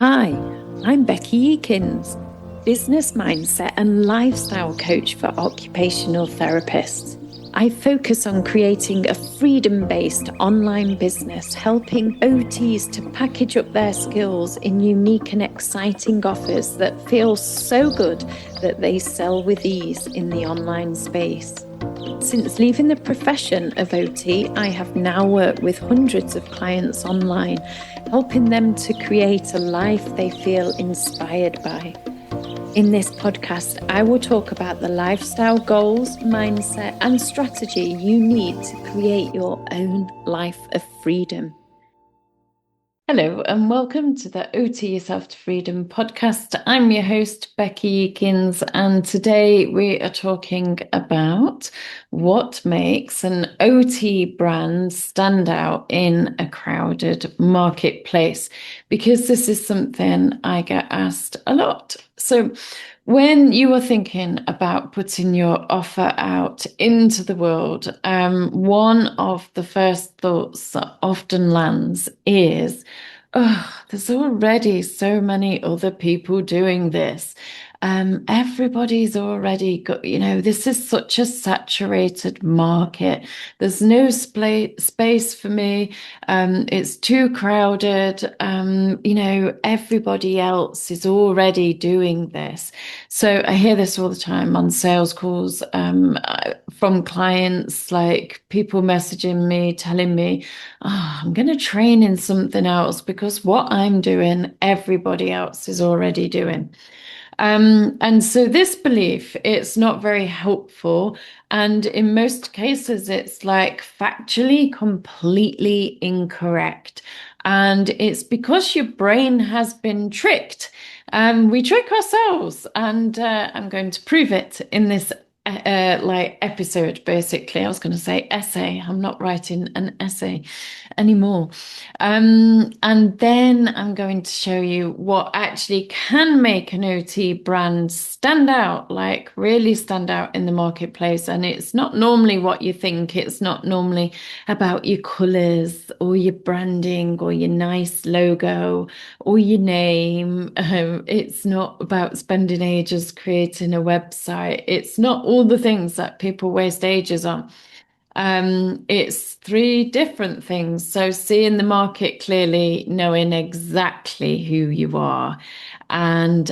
Hi, I'm Beki Eakins, business mindset and lifestyle coach for occupational therapists. I focus on creating a freedom based online business, helping OTs to package up their skills in unique and exciting offers that feel so good that they sell with ease in the online space. Since leaving the profession of OT, I have now worked with hundreds of clients online, helping them to create a life they feel inspired by. In this podcast, I will talk about the lifestyle goals, mindset, and strategy you need to create your own life of freedom. Hello, and welcome to the OT Yourself to Freedom podcast. I'm your host, Beki Eakins, and today we are talking about what makes an OT brand stand out in a crowded marketplace, because this is something I get asked a lot. So, when you are thinking about putting your offer out into the world, one of the first thoughts that often lands is, oh, there's already so many other people doing this. Everybody's already got, this is such a saturated market. There's no space for me. It's too crowded. Everybody else is already doing this. So I hear this all the time on sales calls, from clients, like people messaging me, telling me, oh, I'm going to train in something else because what I'm doing, everybody else is already doing. And so this belief, it's not very helpful. And in most cases, it's like factually completely incorrect. And it's because your brain has been tricked. We trick ourselves, and I'm going to prove it in this episode. Basically, I was going to say essay. I'm not writing an essay anymore. And then I'm going to show you what actually can make an OT brand stand out, like really stand out in the marketplace. And it's not normally what you think. It's not normally about your colors or your branding or your nice logo or your name. It's not about spending ages creating a website. It's not all the things that people waste ages on. It's three different things. So seeing the market clearly, knowing exactly who you are, and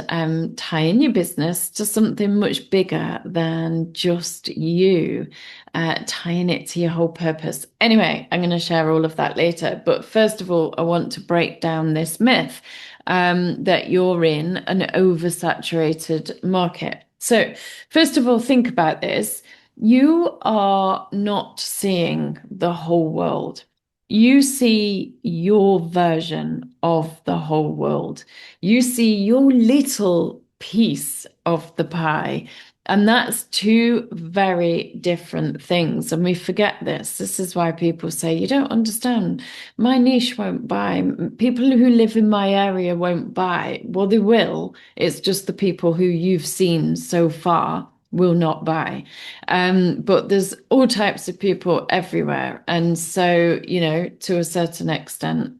tying your business to something much bigger than just you, tying it to your whole purpose. Anyway, I'm going to share all of that later. But first of all, I want to break down this myth that you're in an oversaturated market. So first of all, think about this. You are not seeing the whole world. You see your version of the whole world. You see your little piece of the pie. And that's two very different things. And we forget this. This is why people say, you don't understand. My niche won't buy. People who live in my area won't buy. Well, they will. It's just the people who you've seen so far will not buy. But there's all types of people everywhere. And so, to a certain extent,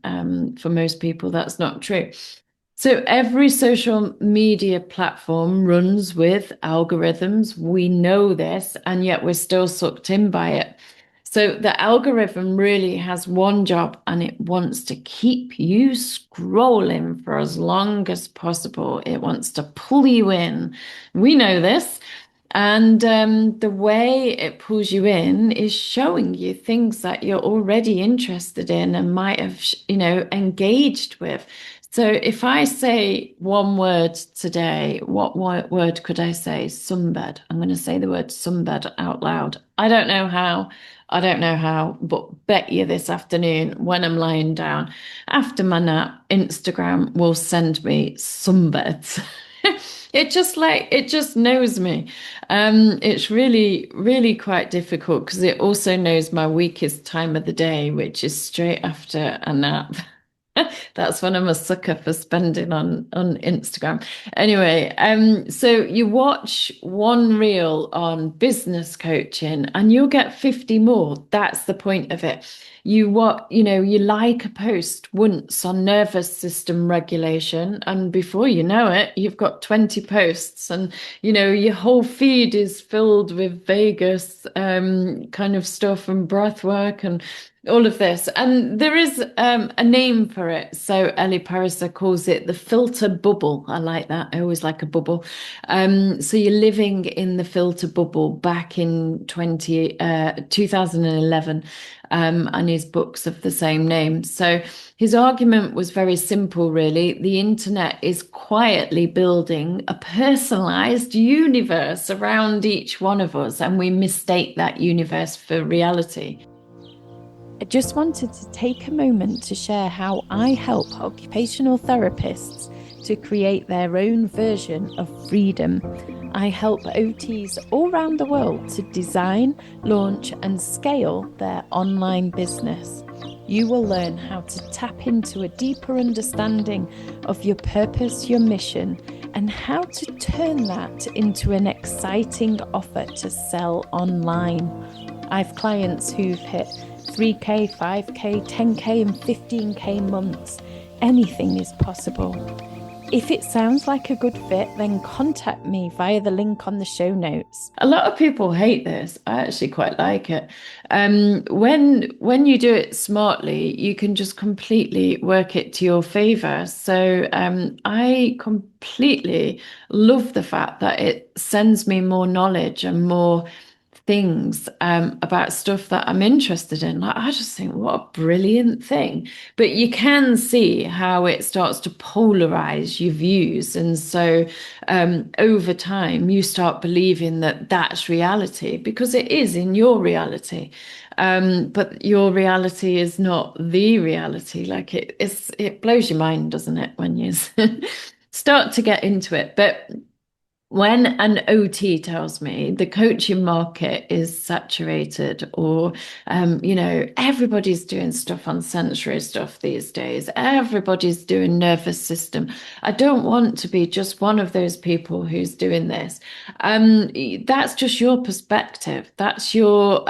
for most people, that's not true. So every social media platform runs with algorithms. We know this, and yet we're still sucked in by it. So the algorithm really has one job, and it wants to keep you scrolling for as long as possible. It wants to pull you in. We know this. And the way it pulls you in is showing you things that you're already interested in and might have, engaged with. So if I say one word today, what word could I say? Sunbed. I'm going to say the word sunbed out loud. I don't know how, but bet you this afternoon when I'm lying down after my nap, Instagram will send me sunbeds. It just knows me. It's really, really quite difficult because it also knows my weakest time of the day, which is straight after a nap. That's when I'm a sucker for spending on Instagram. Anyway, so you watch one reel on business coaching and you'll get 50 more. That's the point of it. You like a post once on nervous system regulation, and before you know it, you've got 20 posts, and your whole feed is filled with Vegas kind of stuff and breath work and all of this. And there is a name for it. So Ellie Pariser calls it the filter bubble. I like that. I always like a bubble. So you're living in the filter bubble back in 2011, and his books of the same name. So his argument was very simple, really. The internet is quietly building a personalized universe around each one of us, and we mistake that universe for reality. I just wanted to take a moment to share how I help occupational therapists to create their own version of freedom. I help OTs all around the world to design, launch, and scale their online business. You will learn how to tap into a deeper understanding of your purpose, your mission, and how to turn that into an exciting offer to sell online. I have clients who've hit 3K, 5K, 10K, and 15K months. Anything is possible. If it sounds like a good fit, then contact me via the link on the show notes. A lot of people hate this. I actually quite like it. When you do it smartly, you can just completely work it to your favor. So I completely love the fact that it sends me more knowledge and more things about stuff that I'm interested in. Like, I just think, what a brilliant thing. But you can see how it starts to polarize your views. And so over time, you start believing that that's reality, because it is in your reality. But your reality is not the reality. Like it blows your mind, doesn't it, when you start to get into it. But when an OT tells me the coaching market is saturated, or, everybody's doing stuff on sensory stuff these days, everybody's doing nervous system. I don't want to be just one of those people who's doing this. That's just your perspective. That's your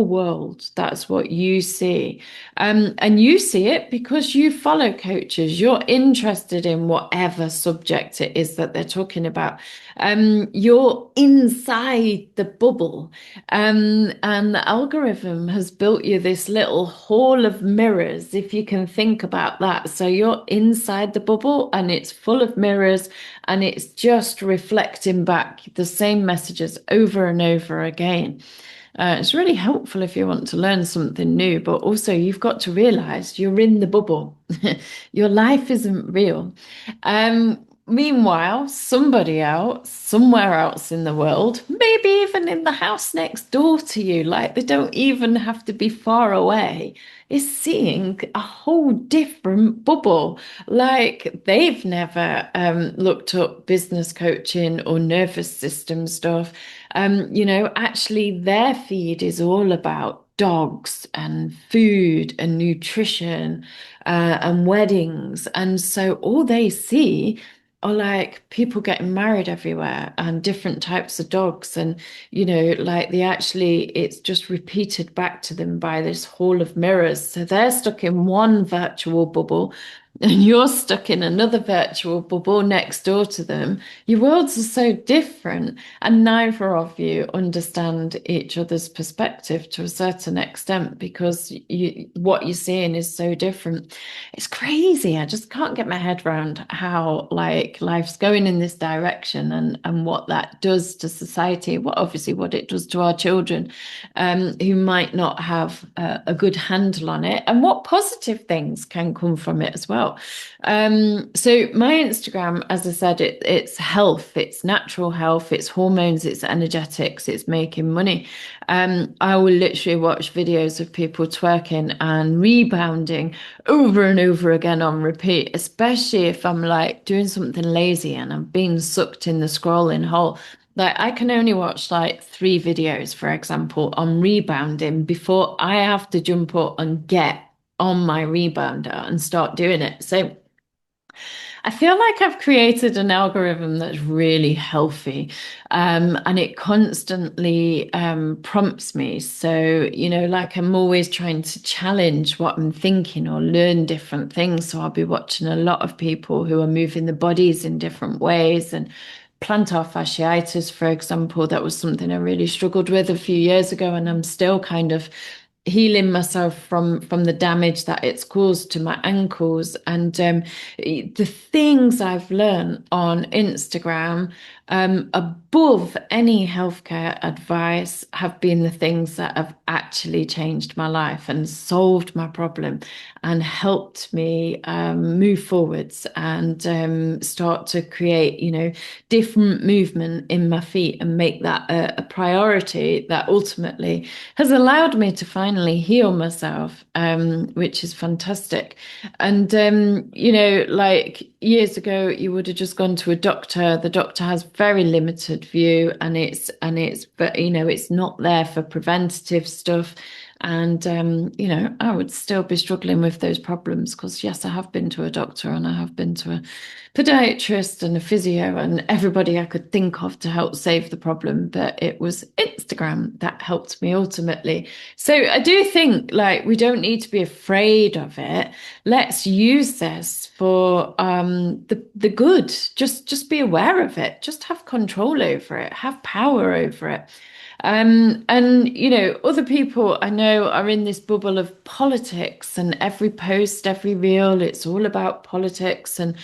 world. That's what you see. And you see it because you follow coaches. You're interested in whatever subject it is that they're talking about. You're inside the bubble, and the algorithm has built you this little hall of mirrors, if you can think about that. So you're inside the bubble and it's full of mirrors, and it's just reflecting back the same messages over and over again. It's really helpful if you want to learn something new, but also you've got to realize you're in the bubble. Your life isn't real. Meanwhile, somebody else, somewhere else in the world, maybe even in the house next door to you, like they don't even have to be far away, is seeing a whole different bubble. Like they've never looked up business coaching or nervous system stuff. Actually, their feed is all about dogs and food and nutrition and weddings. And so all they see are like people getting married everywhere and different types of dogs. And, like it's just repeated back to them by this hall of mirrors. So they're stuck in one virtual bubble and you're stuck in another virtual bubble next door to them. Your worlds are so different, and neither of you understand each other's perspective to a certain extent, because what you're seeing is so different. It's crazy. I just can't get my head around how life's going in this direction, and what that does to society. Obviously what it does to our children, who might not have a good handle on it, and what positive things can come from it as well. So my Instagram, as I said, it's health, it's natural health, it's hormones, it's energetics, it's making money. I will literally watch videos of people twerking and rebounding over and over again on repeat, especially if I'm like doing something lazy and I'm being sucked in the scrolling hole. Like I can only watch like 3 videos, for example, on rebounding before I have to jump up and get on my rebounder and start doing it. So I feel like I've created an algorithm that's really healthy, and it constantly prompts me. So, like I'm always trying to challenge what I'm thinking or learn different things. So I'll be watching a lot of people who are moving the bodies in different ways and plantar fasciitis, for example. That was something I really struggled with a few years ago, and I'm still kind of healing myself from the damage that it's caused to my ankles. And the things I've learned on Instagram, above any healthcare advice, have been the things that have actually changed my life and solved my problem and helped me move forwards and start to create, different movement in my feet and make that a priority that ultimately has allowed me to finally heal myself, which is fantastic. And like years ago, you would have just gone to a doctor. The doctor has very limited view, but it's not there for preventative stuff. And I would still be struggling with those problems because yes, I have been to a doctor and I have been to a podiatrist and a physio and everybody I could think of to help save the problem, but it was Instagram that helped me ultimately. So I do think like we don't need to be afraid of it. Let's use this for the good. Just be aware of it. Just have control over it. Have power over it. And other people I know are in this bubble of politics, and every post, every reel, it's all about politics. And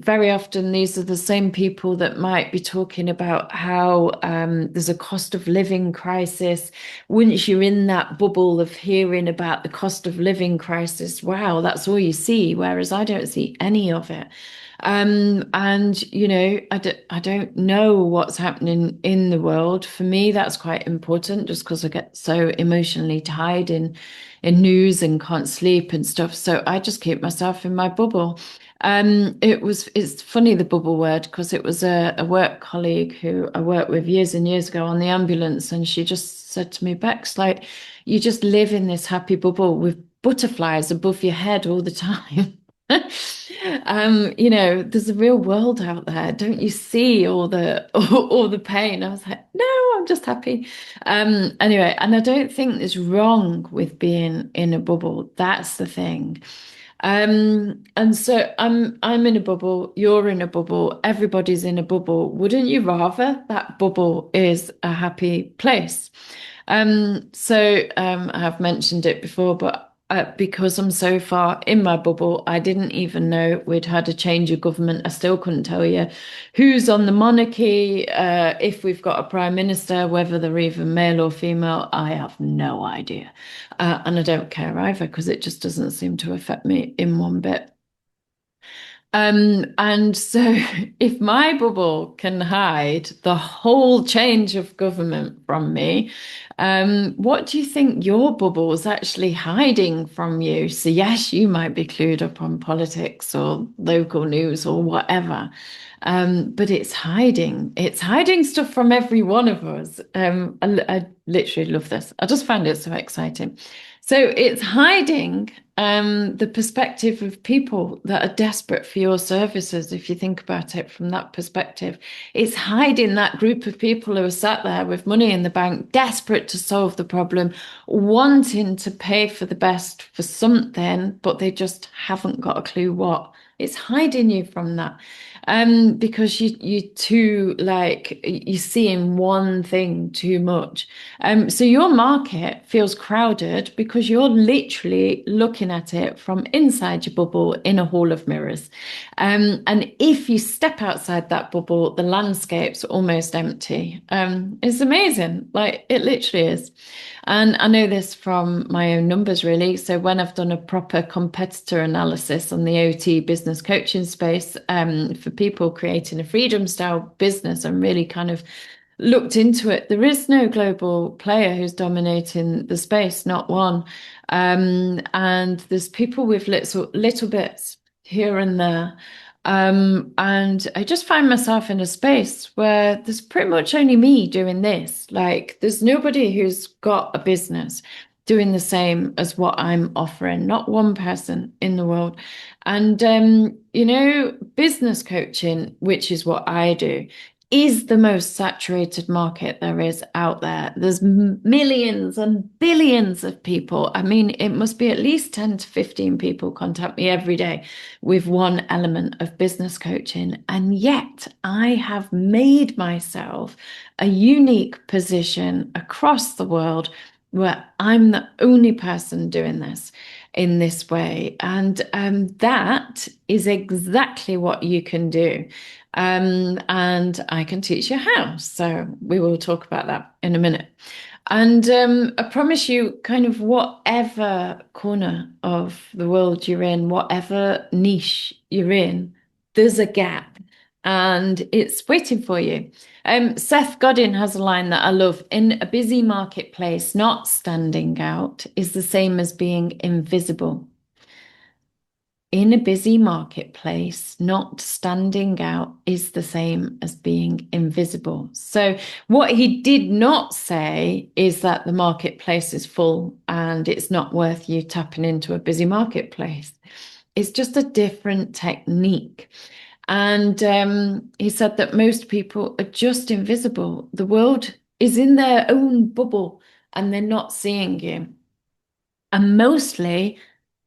very often these are the same people that might be talking about how there's a cost of living crisis. Once you're in that bubble of hearing about the cost of living crisis, wow, that's all you see. Whereas I don't see any of it. And I don't know what's happening in the world. For me, that's quite important just because I get so emotionally tied in news and can't sleep and stuff. So I just keep myself in my bubble. It's funny, the bubble word, because it was a work colleague who I worked with years and years ago on the ambulance, and she just said to me, Bex, like, you just live in this happy bubble with butterflies above your head all the time. There's a real world out there. Don't you see all the all the pain? I was like, no, I'm just happy. Anyway, and I don't think there's wrong with being in a bubble. That's the thing. And so I'm in a bubble, you're in a bubble, everybody's in a bubble. Wouldn't you rather that bubble is a happy place? I have mentioned it before, but because I'm so far in my bubble, I didn't even know we'd had a change of government. I still couldn't tell you who's on the monarchy, if we've got a prime minister, whether they're even male or female. I have no idea. And I don't care either because it just doesn't seem to affect me in one bit. And so if my bubble can hide the whole change of government from me, what do you think your bubble is actually hiding from you? So yes, you might be clued up on politics or local news or whatever. But it's hiding stuff from every one of us. I literally love this. I just find it so exciting. So it's hiding the perspective of people that are desperate for your services, if you think about it from that perspective. It's hiding that group of people who are sat there with money in the bank, desperate to solve the problem, wanting to pay for the best for something, but they just haven't got a clue what. It's hiding you from that. Because you too like you see in one thing too much. So your market feels crowded because you're literally looking at it from inside your bubble in a hall of mirrors. And if you step outside that bubble, the landscape's almost empty. It's amazing, like it literally is. And I know this from my own numbers, really. So when I've done a proper competitor analysis on the OT business coaching space, for people creating a freedom style business and really kind of looked into it, there is no global player who's dominating the space, not one. And there's people with little bits here and there. And I just find myself in a space where there's pretty much only me doing this. Like, there's nobody who's got a business. doing the same as what I'm offering, not one person in the world. And, business coaching, which is what I do, is the most saturated market there is out there. There's millions and billions of people. I mean, it must be at least 10 to 15 people contact me every day with one element of business coaching. And yet I have made myself a unique position across the world where I'm the only person doing this in this way. And that is exactly what you can do. And I can teach you how. So we will talk about that in a minute. And I promise you, kind of whatever corner of the world you're in, whatever niche you're in, there's a gap and it's waiting for you. Seth Godin has a line that I love. In a busy marketplace, not standing out is the same as being invisible. In a busy marketplace, not standing out is the same as being invisible. So, what he did not say is that the marketplace is full and it's not worth you tapping into a busy marketplace. It's just a different technique. And he said that most people are just invisible. The world is in their own bubble and they're not seeing you. And mostly,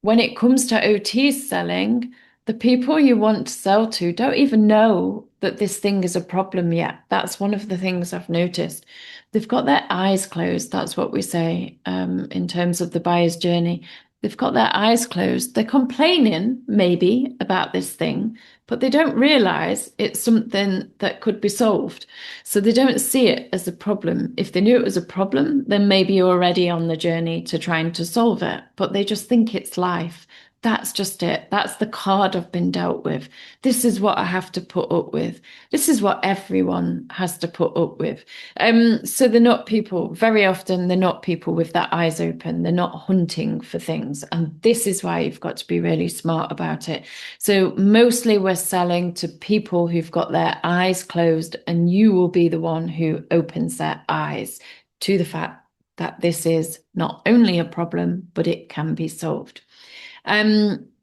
when it comes to OT selling, the people you want to sell to don't even know that this thing is a problem yet. That's one of the things I've noticed. They've got their eyes closed. That's what we say in terms of the buyer's journey. They've got their eyes closed. They're complaining maybe about this thing, but they don't realize it's something that could be solved. So they don't see it as a problem. If they knew it was a problem, then maybe you're already on the journey to trying to solve it, but they just think it's life. That's just it. That's the card I've been dealt with. This is what I have to put up with. This is what everyone has to put up with. So they're not people, very often they're not people with their eyes open. They're not hunting for things. And this is why you've got to be really smart about it. So mostly we're selling to people who've got their eyes closed, and you will be the one who opens their eyes to the fact that this is not only a problem, but it can be solved.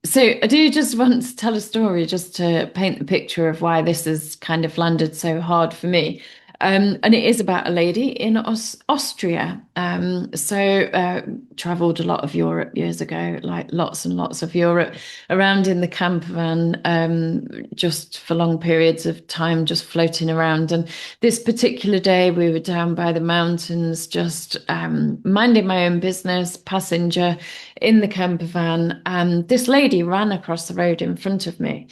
So I do just want to tell a story just to paint the picture of why this has kind of landed so hard for me. And it is about a lady in Austria. Traveled a lot of Europe years ago, like lots and lots of Europe, around in the camper van, just for long periods of time, just floating around. And this particular day, we were down by the mountains, just minding my own business, passenger in the camper van, and this lady ran across the road in front of me.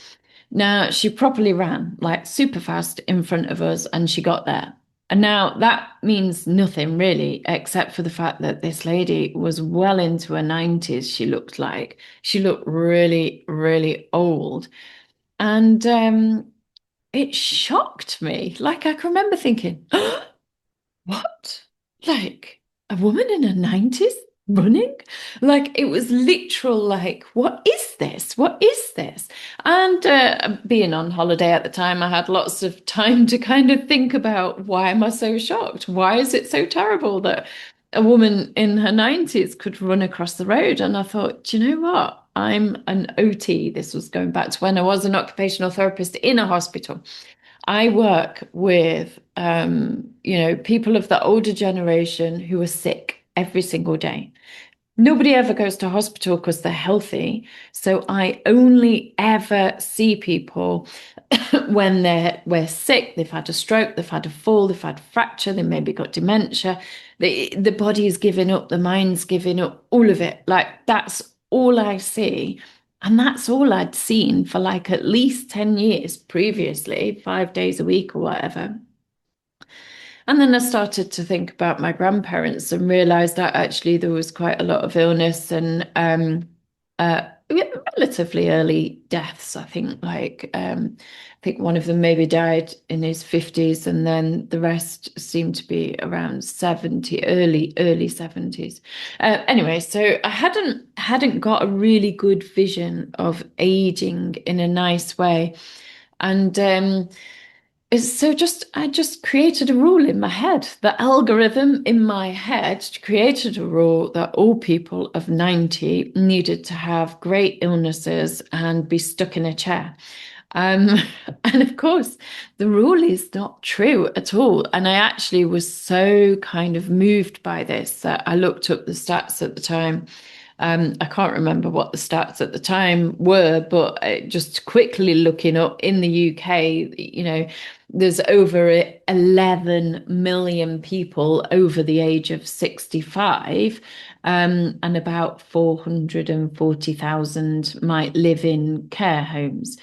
Now, she properly ran, like super fast in front of us, and she got there. And now that means nothing really, except for the fact that this lady was well into her 90s, she looked like. She looked really, really old. And it shocked me. Like, I can remember thinking, what? Like a woman in her 90s running? Like it was literal, like, what is this? What is this? And being on holiday at the time, I had lots of time to kind of think about why am I so shocked? Why is it so terrible that a woman in her 90s could run across the road? And I thought, do you know what? I'm an OT. This was going back to when I was an occupational therapist in a hospital. I work with, people of the older generation who are sick every single day. Nobody ever goes to hospital because they're healthy. So I only ever see people when we're sick, they've had a stroke, they've had a fall, they've had a fracture, they maybe got dementia. The body is giving up, the mind's giving up, all of it. Like that's all I see. And that's all I'd seen for like at least 10 years previously, 5 days a week or whatever. And then I started to think about my grandparents and realized that actually there was quite a lot of illness and relatively early deaths. I think one of them maybe died in his 50s, and then the rest seemed to be around 70, early 70s. Anyway, so I hadn't got a really good vision of aging in a nice way. And It's so just I just created a rule in my head. The algorithm in my head created a rule that all people of 90 needed to have great illnesses and be stuck in a chair. Um, and of course, the rule is not true at all. And I actually was so kind of moved by this that I looked up the stats at the time. I can't remember what the stats at the time were, but just quickly looking up in the UK, there's over 11 million people over the age of 65, and about 440,000 might live in care homes.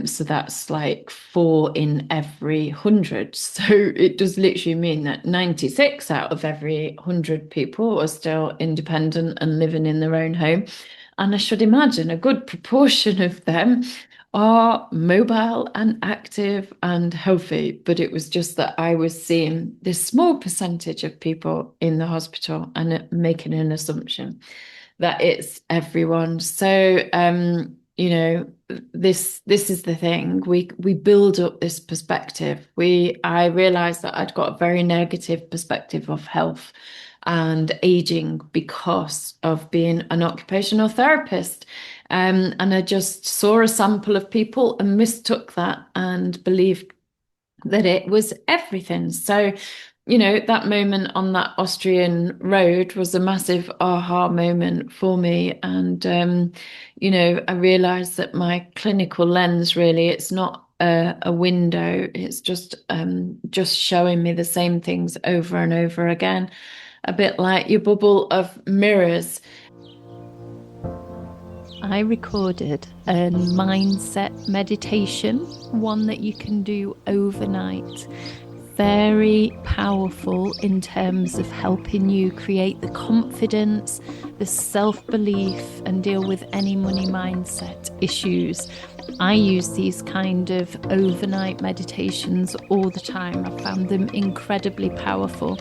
So that's like 4 in every 100. So it does literally mean that 96 out of every 100 people are still independent and living in their own home. And I should imagine a good proportion of them are mobile and active and healthy. But it was just that I was seeing this small percentage of people in the hospital and making an assumption that it's everyone. So, this is the thing. We build up this perspective. I realized that I'd got a very negative perspective of health and aging because of being an occupational therapist. And I just saw a sample of people and mistook that and believed that it was everything. So, that moment on that Austrian road was a massive aha moment for me. And, I realized that my clinical lens really, it's not a window, it's just showing me the same things over and over again, a bit like your bubble of mirrors. I recorded a mindset meditation, one that you can do overnight. Very powerful in terms of helping you create the confidence, the self-belief, and deal with any money mindset issues. I use these kind of overnight meditations all the time. I found them incredibly powerful.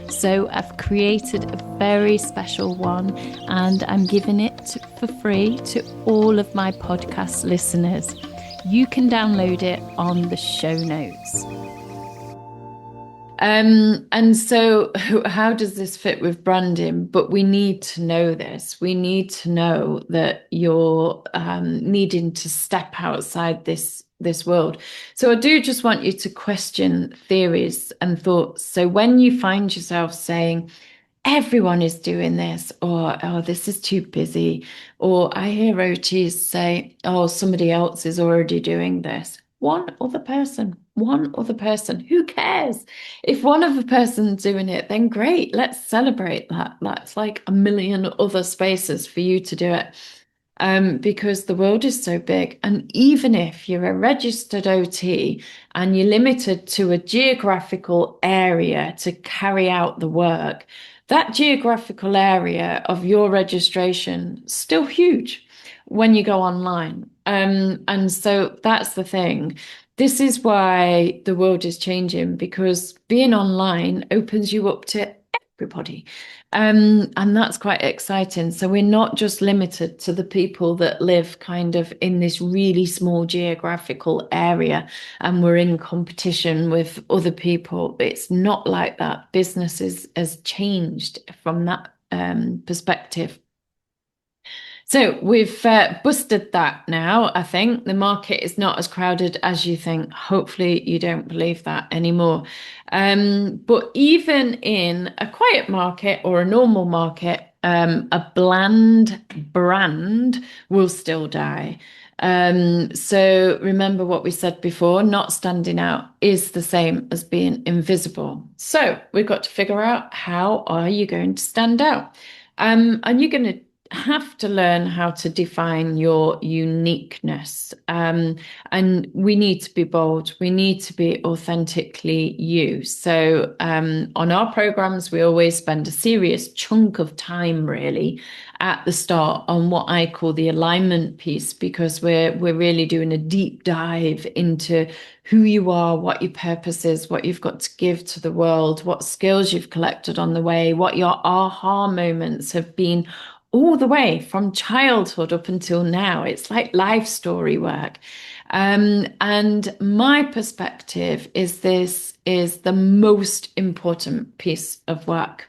So I've created a very special one and I'm giving it for free to all of my podcast listeners. You can download it on the show notes. And so how does this fit with branding? But we need to know this. We need to know that you're needing to step outside this world. So I do just want you to question theories and thoughts. So when you find yourself saying, everyone is doing this, or oh, this is too busy, or I hear OTs say, oh, somebody else is already doing this. One other person, who cares? If one other person's doing it, then great, let's celebrate that. That's like a million other spaces for you to do it. Because the world is so big. And even if you're a registered OT and you're limited to a geographical area to carry out the work, that geographical area of your registration is still huge when you go online. And so that's the thing. This is why the world is changing, because being online opens you up to everybody. And that's quite exciting. So we're not just limited to the people that live kind of in this really small geographical area and we're in competition with other people. It's not like that. Business has changed from that perspective. So we've busted that now. I think the market is not as crowded as you think. Hopefully you don't believe that anymore. But even in a quiet market or a normal market, a bland brand will still die. So remember what we said before, not standing out is the same as being invisible. So we've got to figure out, how are you going to stand out? And you're going to have to learn how to define your uniqueness. And we need to be bold. We need to be authentically you. So on our programs, we always spend a serious chunk of time really at the start on what I call the alignment piece, because we're really doing a deep dive into who you are, what your purpose is, what you've got to give to the world, what skills you've collected on the way, what your aha moments have been all the way from childhood up until now. It's like life story work. And my perspective is this is the most important piece of work.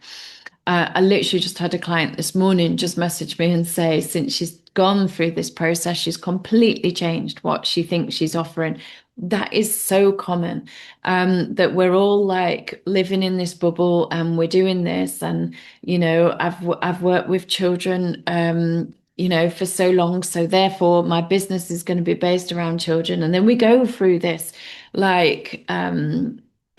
I literally just had a client this morning just message me and say, since she's gone through this process, she's completely changed what she thinks she's offering. That is so common, that we're all like living in this bubble and we're doing this. And, I've worked with children, for so long. So therefore, my business is going to be based around children. And then we go through this like,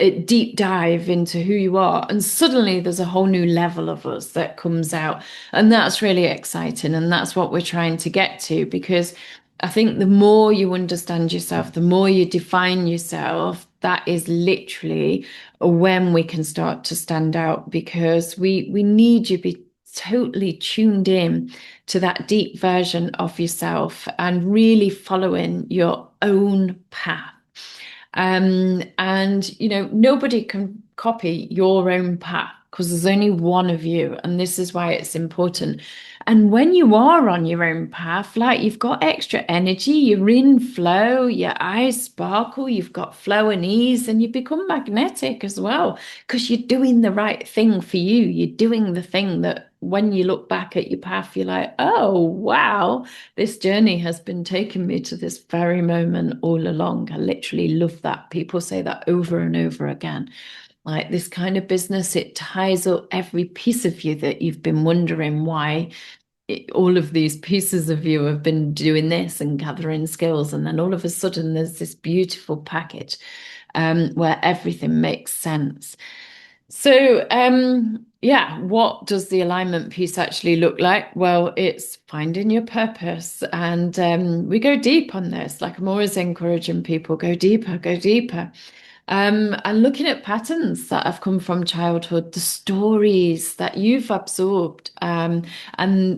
a deep dive into who you are, and suddenly there's a whole new level of us that comes out, and that's really exciting, and that's what we're trying to get to, because I think the more you understand yourself, the more you define yourself, that is literally when we can start to stand out, because we need you to be totally tuned in to that deep version of yourself and really following your own path. And nobody can copy your own path because there's only one of you, and this is why it's important. And when you are on your own path, like you've got extra energy, you're in flow, your eyes sparkle, you've got flow and ease, and you become magnetic as well because you're doing the right thing for you. You're doing the thing that when you look back at your path, you're like, oh, wow, this journey has been taking me to this very moment all along. I literally love that. People say that over and over again. Like this kind of business, it ties up every piece of you that you've been wondering why all of these pieces of you have been doing this and gathering skills. And then all of a sudden, there's this beautiful package where everything makes sense. So, yeah, what does the alignment piece actually look like? Well, it's finding your purpose. And we go deep on this. Like I'm always encouraging people, go deeper, go deeper. And looking at patterns that have come from childhood, the stories that you've absorbed, and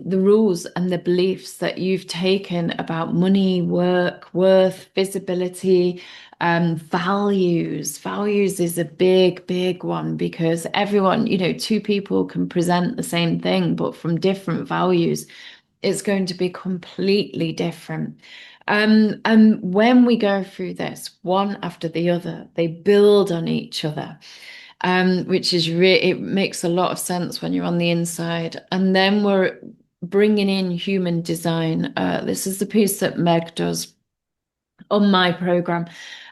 the rules and the beliefs that you've taken about money, work, worth, visibility, values. Values is a big, big one because everyone, two people can present the same thing, but from different values, it's going to be completely different. And when we go through this one after the other, they build on each other, which is it makes a lot of sense when you're on the inside. And then we're bringing in human design. This is the piece that Meg does on my program.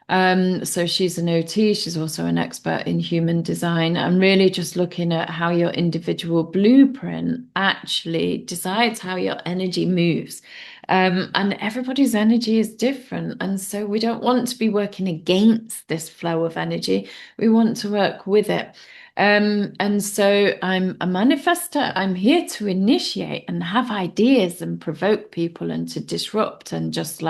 So she's an OT, she's also an expert in human design, and really just looking at how your individual blueprint actually decides how your energy moves. And everybody's energy is different. And so we don't want to be working against this flow of energy. We want to work with it. And so I'm a manifester. I'm here to initiate and have ideas and provoke people and to disrupt and just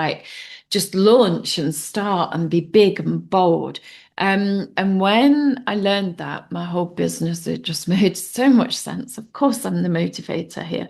launch and start and be big and bold. And when I learned that, my whole business, it just made so much sense. Of course, I'm the motivator here.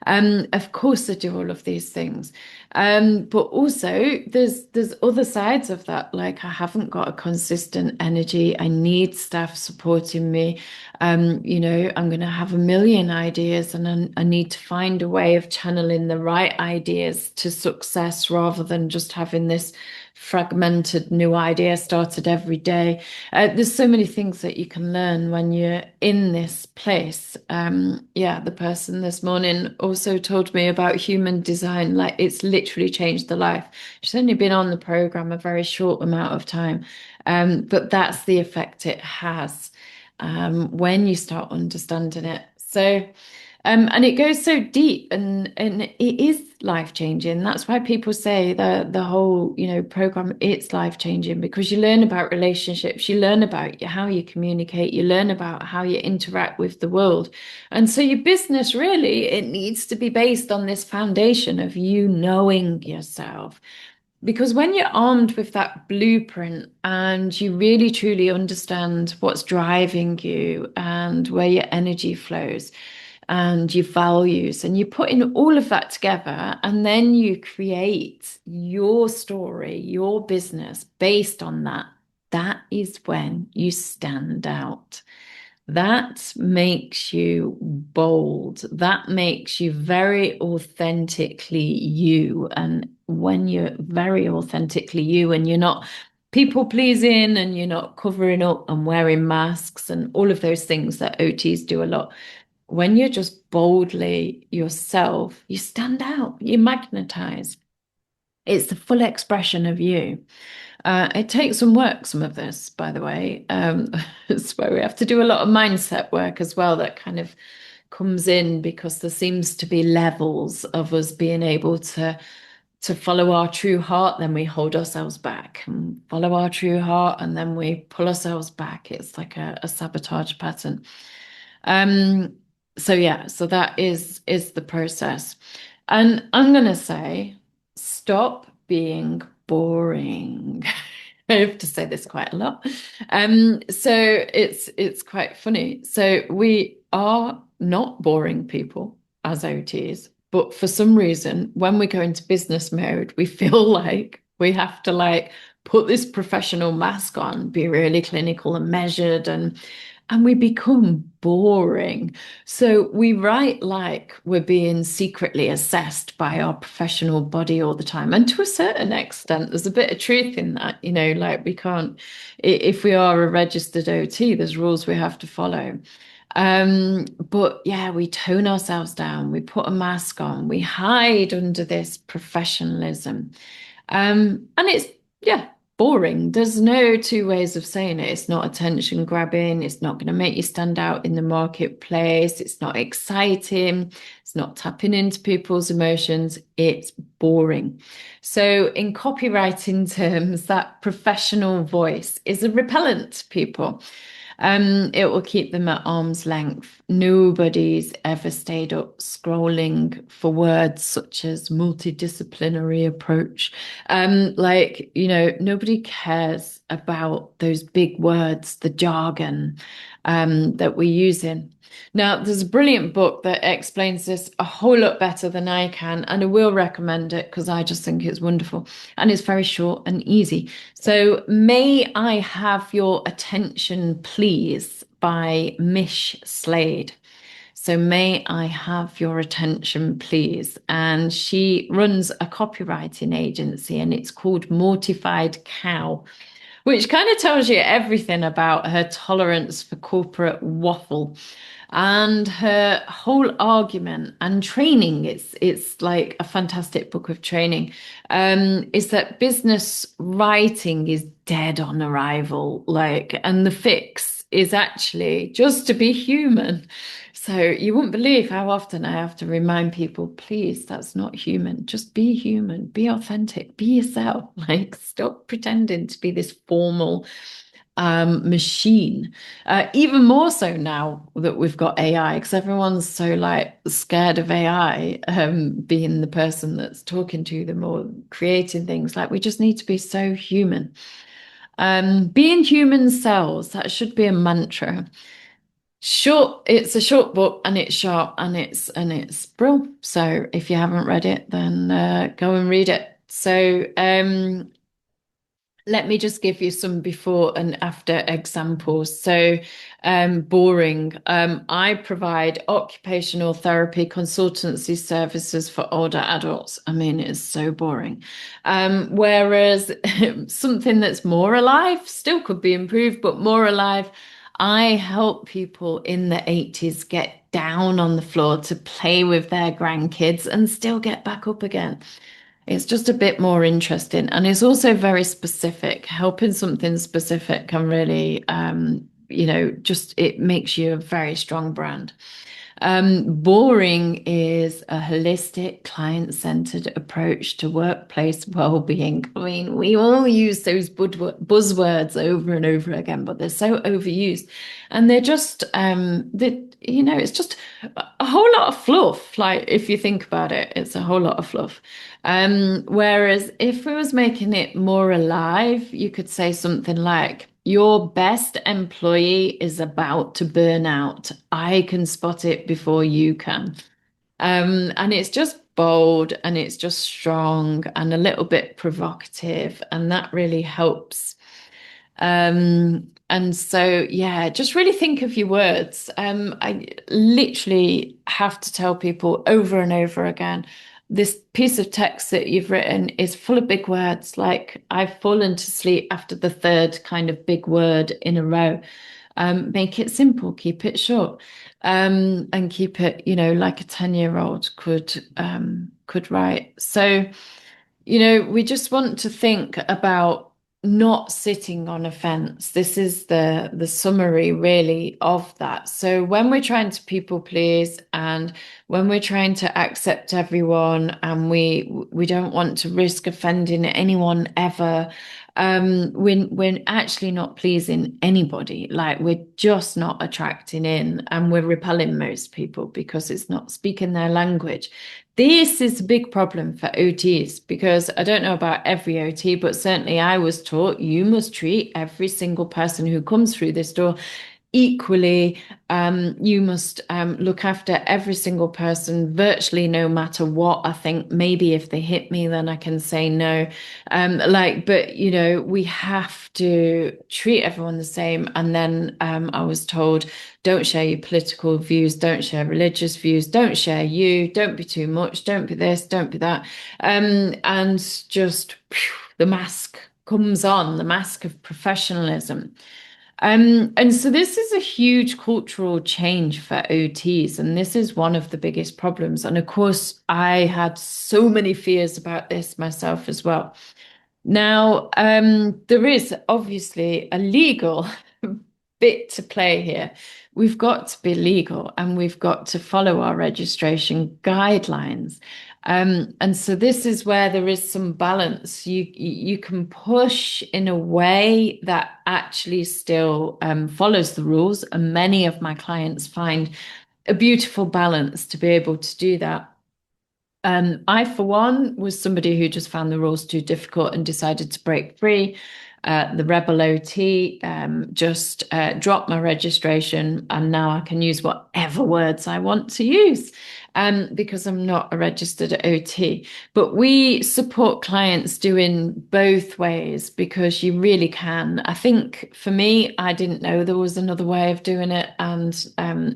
Of course, I do all of these things. But also there's other sides of that. Like I haven't got a consistent energy. I need staff supporting me. I'm going to have a million ideas, and I need to find a way of channeling the right ideas to success rather than just having this fragmented new idea started every day. There's so many things that you can learn when you're in this place. Yeah, the person this morning also told me about human design. Like it's literally changed the life. She's only been on the program a very short amount of time, but that's the effect it has when you start understanding it. So, and it goes so deep, and it is life changing. That's why people say the whole program, it's life changing, because you learn about relationships, you learn about how you communicate, you learn about how you interact with the world, and so your business really it needs to be based on this foundation of you knowing yourself. Because when you're armed with that blueprint and you really truly understand what's driving you and where your energy flows and your values, and you put in all of that together, and then you create your story, your business based on that, that is when you stand out. That makes you bold. That makes you very authentically you. And when you're very authentically you and you're not people pleasing and you're not covering up and wearing masks and all of those things that OTs do a lot, when you're just boldly yourself, you stand out, you magnetize. It's the full expression of you. It takes some work, some of this, by the way. It's where we have to do a lot of mindset work as well that kind of comes in because there seems to be levels of us being able to follow our true heart, then we hold ourselves back and follow our true heart, and then we pull ourselves back. It's like a sabotage pattern. Um, so yeah, so that is the process. And I'm gonna say, stop being boring. I have to say this quite a lot. So it's quite funny. So we are not boring people as OTs, but for some reason, when we go into business mode, we feel like we have to like put this professional mask on, be really clinical and measured, and we become boring. So we write like we're being secretly assessed by our professional body all the time. And to a certain extent, there's a bit of truth in that, like we can't, if we are a registered OT, there's rules we have to follow. But yeah, we tone ourselves down, we put a mask on, we hide under this professionalism. And it's, yeah, boring. There's no two ways of saying it. It's not attention grabbing. It's not going to make you stand out in the marketplace. It's not exciting. It's not tapping into people's emotions. It's boring. So, in copywriting terms, that professional voice is a repellent to people. It will keep them at arm's length. Nobody's ever stayed up scrolling for words such as multidisciplinary approach. Nobody cares about those big words, the jargon that we're using. Now, there's a brilliant book that explains this a whole lot better than I can, and I will recommend it because I just think it's wonderful and it's very short and easy. So, May I Have Your Attention, Please by Mish Slade. So, May I Have Your Attention, Please? And she runs a copywriting agency and it's called Mortified Cow, which kind of tells you everything about her tolerance for corporate waffle and her whole argument and training. It's like a fantastic book of training. Is that business writing is dead on arrival, and the fix is actually just to be human. So you wouldn't believe how often I have to remind people, please, that's not human. Just be human, be authentic, be yourself. Like, stop pretending to be this formal machine. Even more so now that we've got AI, because everyone's so like scared of AI being the person that's talking to them or creating things. Like, we just need to be so human. Being human sells, that should be a mantra. Short, it's a short book and it's sharp and it's brill. So if you haven't read it, then go and read it. So let me just give you some before and after examples. So, boring. I provide occupational therapy consultancy services for older adults. I mean, it's so boring. Whereas something that's more alive still could be improved, but more alive. I help people in the 80s get down on the floor to play with their grandkids and still get back up again. It's just a bit more interesting. And it's also very specific. Helping something specific can really, just it makes you a very strong brand. Boring is a holistic, client-centered approach to workplace well-being. I mean, we all use those buzzwords over and over again, but they're so overused, and they're just, it's just a whole lot of fluff. Like, if you think about it, it's a whole lot of fluff. Whereas if we was making it more alive, you could say something like, your best employee is about to burn out. I can spot it before you can. And it's just bold and it's just strong and a little bit provocative. And that really helps And so, yeah, just really think of your words. I literally have to tell people over and over again, this piece of text that you've written is full of big words. Like I've fallen to sleep after the third kind of big word in a row. Make it simple, keep it short, and keep it, like a 10-year-old could write. So, we just want to think about not sitting on a fence. This is the summary really of that. So when we're trying to people please and when we're trying to accept everyone and we don't want to risk offending anyone ever, we're actually not pleasing anybody. Like we're just not attracting in and we're repelling most people because it's not speaking their language. This is a big problem for OTs because I don't know about every OT, but certainly I was taught you must treat every single person who comes through this door equally. You must look after every single person virtually no matter what. I think maybe if they hit me, then I can say no. But we have to treat everyone the same. And then I was told, don't share your political views, don't share religious views, don't share you, don't be too much, don't be this, don't be that. And just the mask comes on, the mask of professionalism. And so this is a huge cultural change for OTs, and this is one of the biggest problems. And of course, I had so many fears about this myself as well. Now, there is obviously a legal bit to play here. We've got to be legal and we've got to follow our registration guidelines. And so this is where there is some balance. You can push in a way that actually still follows the rules, and many of my clients find a beautiful balance to be able to do that. I, for one, was somebody who just found the rules too difficult and decided to break free. The Rebel OT just dropped my registration, and now I can use whatever words I want to use because I'm not a registered OT. But we support clients doing both ways because you really can. I think for me, I didn't know there was another way of doing it. And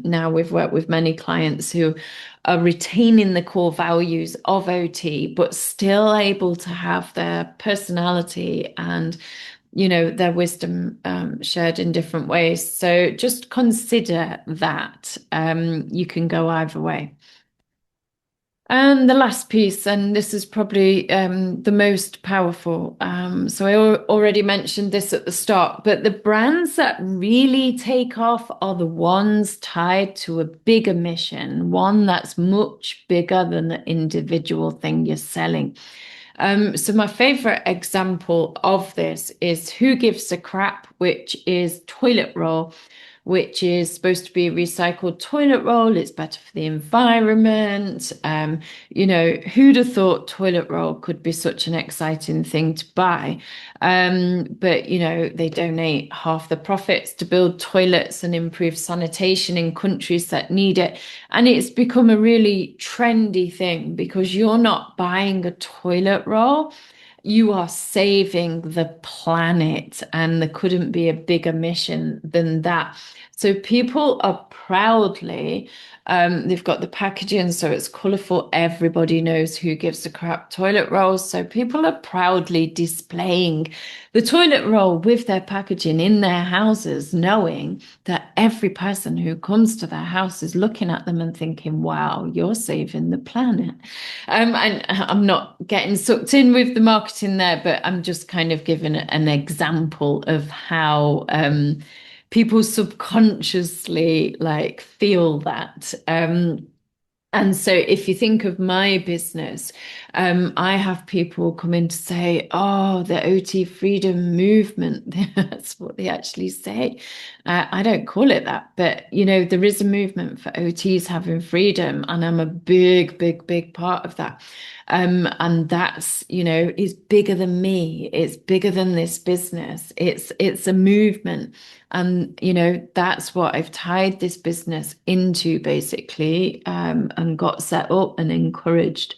now we've worked with many clients who are retaining the core values of OT, but still able to have their personality and their wisdom shared in different ways. So just consider that you can go either way. And the last piece, and this is probably the most powerful. So I already mentioned this at the start, but the brands that really take off are the ones tied to a bigger mission, one that's much bigger than the individual thing you're selling. So my favorite example of this is Who Gives a Crap, which is toilet roll, which is supposed to be a recycled toilet roll. It's better for the environment. Who'd have thought toilet roll could be such an exciting thing to buy? But they donate half the profits to build toilets and improve sanitation in countries that need it. And it's become a really trendy thing because you're not buying a toilet roll, you are saving the planet, and there couldn't be a bigger mission than that. So people are proudly, they've got the packaging, so it's colourful. Everybody knows Who Gives a Crap toilet rolls. So people are proudly displaying the toilet roll with their packaging in their houses, knowing that every person who comes to their house is looking at them and thinking, wow, you're saving the planet. And I'm not getting sucked in with the marketing there, but I'm just kind of giving an example of how people subconsciously like feel that. And so if you think of my business, I have people come in to say, oh, the OT freedom movement. That's what they actually say. I don't call it that, but there is a movement for OTs having freedom, and I'm a big, big, big part of that. And that's, is bigger than me. It's bigger than this business. It's a movement. And, that's what I've tied this business into basically, and got set up and encouraged.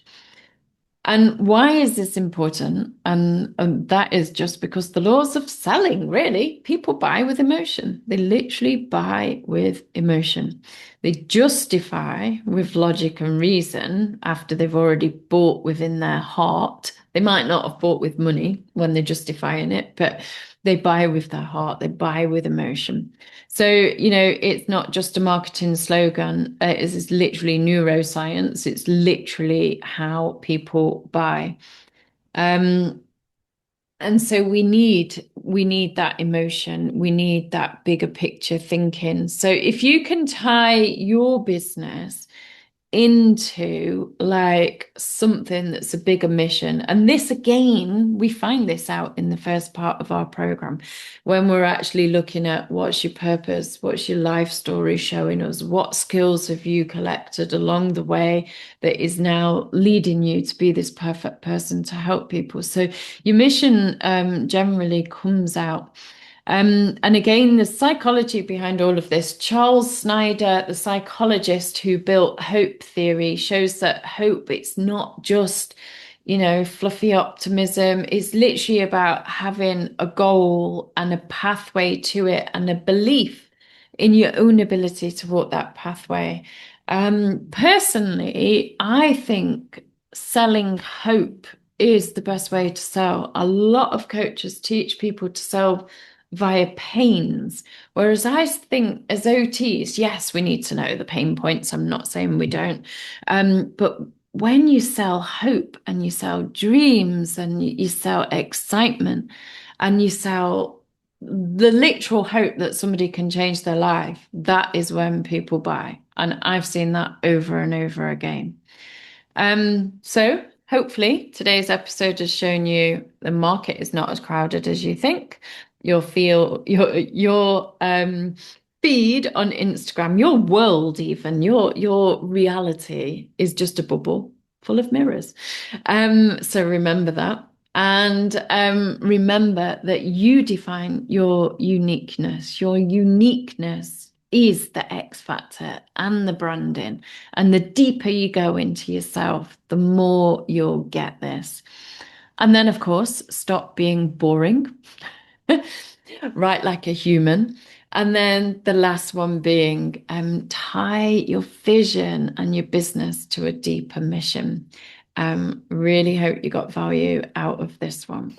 And why is this important? And that is just because the laws of selling, really, people buy with emotion. They literally buy with emotion. They justify with logic and reason after they've already bought within their heart. They might not have bought with money when they're justifying it, but they buy with their heart, they buy with emotion. So, it's not just a marketing slogan. It's literally neuroscience. It's literally how people buy. Um, and so we need that emotion. We need that bigger picture thinking. So if you can tie your business into like something that's a bigger mission. And this again, we find this out in the first part of our program when we're actually looking at what's your purpose, what's your life story showing us, what skills have you collected along the way that is now leading you to be this perfect person to help people. So your mission generally comes out. And again, the psychology behind all of this, Charles Snyder, the psychologist who built hope theory, shows that hope, it's not just, fluffy optimism. It's literally about having a goal and a pathway to it and a belief in your own ability to walk that pathway. Personally, I think selling hope is the best way to sell. A lot of coaches teach people to sell via pains. Whereas I think as OTs, yes, we need to know the pain points. I'm not saying we don't. But when you sell hope and you sell dreams and you sell excitement and you sell the literal hope that somebody can change their life, that is when people buy. And I've seen that over and over again. So hopefully today's episode has shown you the market is not as crowded as you think. You'll feel your feed on Instagram, your world, even your reality is just a bubble full of mirrors. So remember that. And remember that you define your uniqueness. Your uniqueness is the X factor and the branding. And the deeper you go into yourself, the more you'll get this. And then, of course, stop being boring. Write like a human. And then the last one being tie your vision and your business to a deeper mission. Really hope you got value out of this one.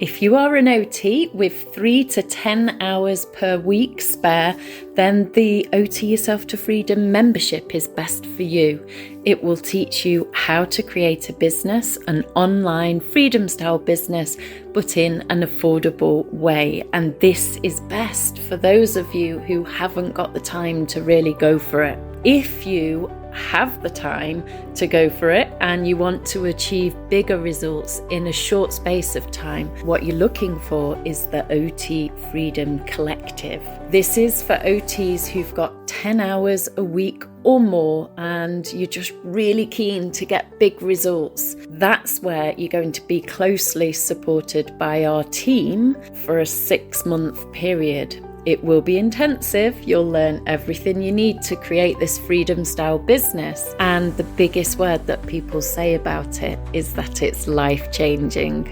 If you are an OT with 3 to 10 hours per week spare, then the OT Yourself to Freedom membership is best for you. It will teach you how to create a business, an online freedom style business, but in an affordable way. And this is best for those of you who haven't got the time to really go for it. If you have the time to go for it and you want to achieve bigger results in a short space of time, what you're looking for is the OT Freedom Collective. This is for OTs who've got 10 hours a week or more and you're just really keen to get big results. That's where you're going to be closely supported by our team for a 6-month period. It will be intensive. You'll learn everything you need to create this freedom style business. And the biggest word that people say about it is that it's life-changing.